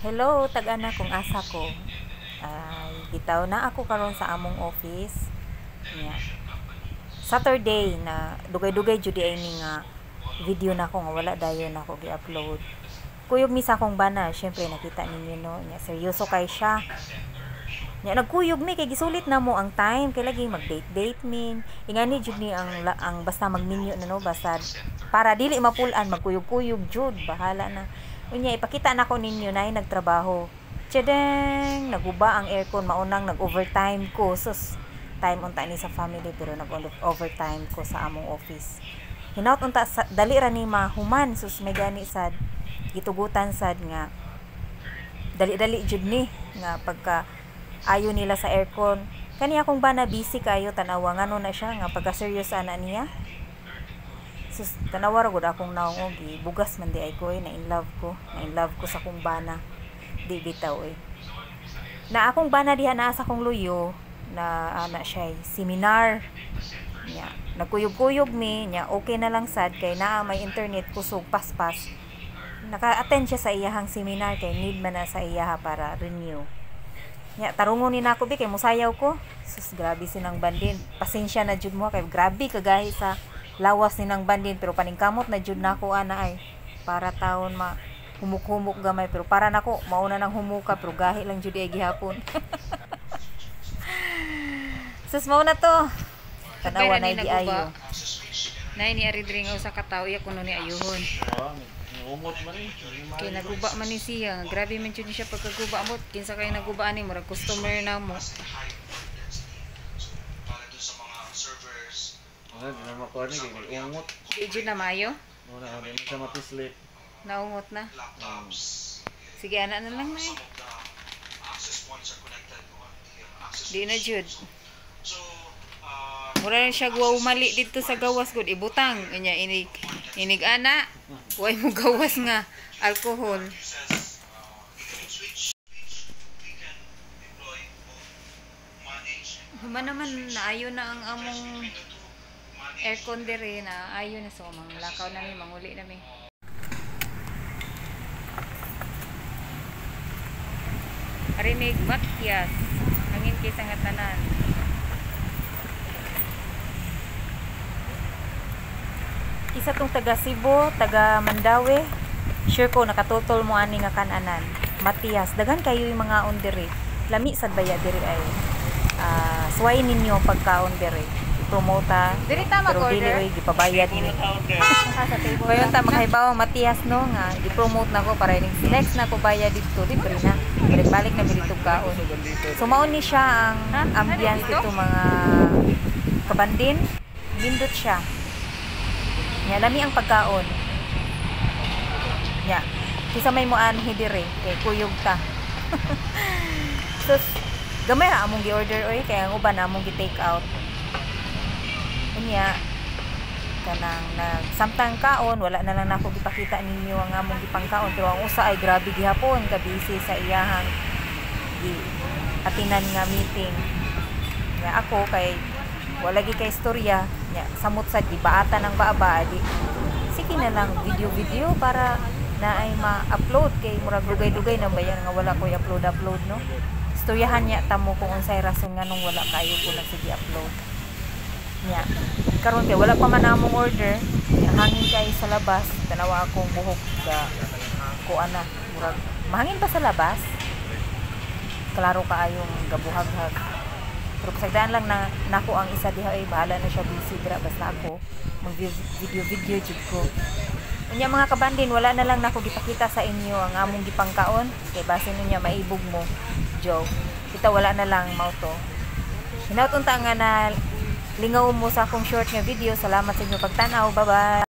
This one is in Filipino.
Hello, tag-ana kung asa ko. Bitaw na ako karon sa among office. Nya. Saturday na dugay-dugay jud ay ni nga video na ko nga wala dayon ako gi-upload. Kuyog mi sa akong bana, syempre nakita ninyo no, nya seryoso kay siya. Nya nagkuyog mi kay gisulit na mo ang time kay lagi mag-date mi. Ingani jud ni ang basta magminyo na no, basta para dili mapulan magkuyog-kuyog jud, bahala na. Unya ipakita na ko ninyo na nagtrabaho. Tiyadeng, naguba ang aircon, maunang nag-overtime ko. Sus, time unta ni sa family pero nag-overtime ko sa among office. Hinaut unta dali ra ni mahuman, sus may gani sad gitugutan sad nga dali-dali jud ni nga pagka ayo nila sa aircon. Kani akong bana busy kayo tanawa ngano na siya nga pagka serious ana niya. Sus, tanawa ra gud akong naong bugas man di ay ko na in love ko sa akong bana. Di bitaw na akong bana diha naa sa akong luyo na ana siya seminar nya nagkuyog-kuyog mi nya okay na lang sad kay naa may internet kusog paspas naka-attend siya sa iyahang seminar kay need man na sa iyaha para renew nya tarungon ni nako bi kay musayaw ko. Sus, grabe sinang bandin, pasensya na jud mo kay grabe kagahi sa lawas ni nang bandin pero paningkamot na jud nako ana ay para taon humuk-humuk gamay pero para nako mauna nang humuka pero gahi lang jud ay gihapon. Sus, mauna to tanawa na di ayo nay ni ari diri nga usa ka tawo iya kuno ni ayuhon umot man ni kay naguba man ni siya grabe man jud siya pagkaguba amot kinsa kay naguba ani murag customer na mo. Di na makuha ni kay umot. Di jud na mayo Muna ako din sa matislit. naungot na. Sige ana na lang nay. Di na jud. Mura siya guwaw mali dito sa gawas gud ibutang nya inig ana way mo gawas nga alcohol. Human naman naayo na ang among aircon dire na ayo na so manglakaw na mi manguli na mi. Arinig Matyas hangin kay sa ngatanan. Isa tong taga Cebu, taga Mandawi. Sure ko nakatutol mo ani nga kananan. Matias, dagan kayo yung mga on diri. Lami sad baya diri ay. Suway ninyo pagkaon diri. Promota. Diri tama pero order. dili gipabayad ni. Kayon ta makahibaw Matias no nga gi-promote nako para ning flex na ko bayad dito libre na. Balik na dito kaon. So mao ni siya ang ambiance dito mga kabandin. Lindot siya. Nya lami ang pagkaon. Nya, kisa may muan hidire kay kuyog ta. Sus, gamay ra among gi-order oy kay ang uban among gi-take out. Unya kanang samtang kaon wala na lang nako gipakita ninyo ang among gipangkaon pero ang usa ay grabe gihapon ka busy sa iyahang atinan nga meeting. Nya ako kay wala gi kay istorya nya samot sad gibaata ng baaba di sige na lang video para na ay ma-upload kay murag dugay-dugay nang bayan nga wala ko i-upload no. Istoryahan nya tamo kung unsay rason nganong wala kayo ko nagsige upload nya karon kay wala pa man among order nya hangin kay sa labas tanawa akong buhok ga kuan na murag mahangin pa sa labas klaro kaayong gabuhaghag. Pero pasagdaan lang na nako ang isa diha ay bahala na siya busy dira basta ako mag video jud ko. Unya mga kabandin wala na lang nako gipakita sa inyo ang among gipangkaon kay base niya maibog mo. Joke. Kita wala na lang mao to. Hinaut unta nga na lingaw mo sa akong short nga video. Salamat sa inyo pagtanaw. Bye-bye.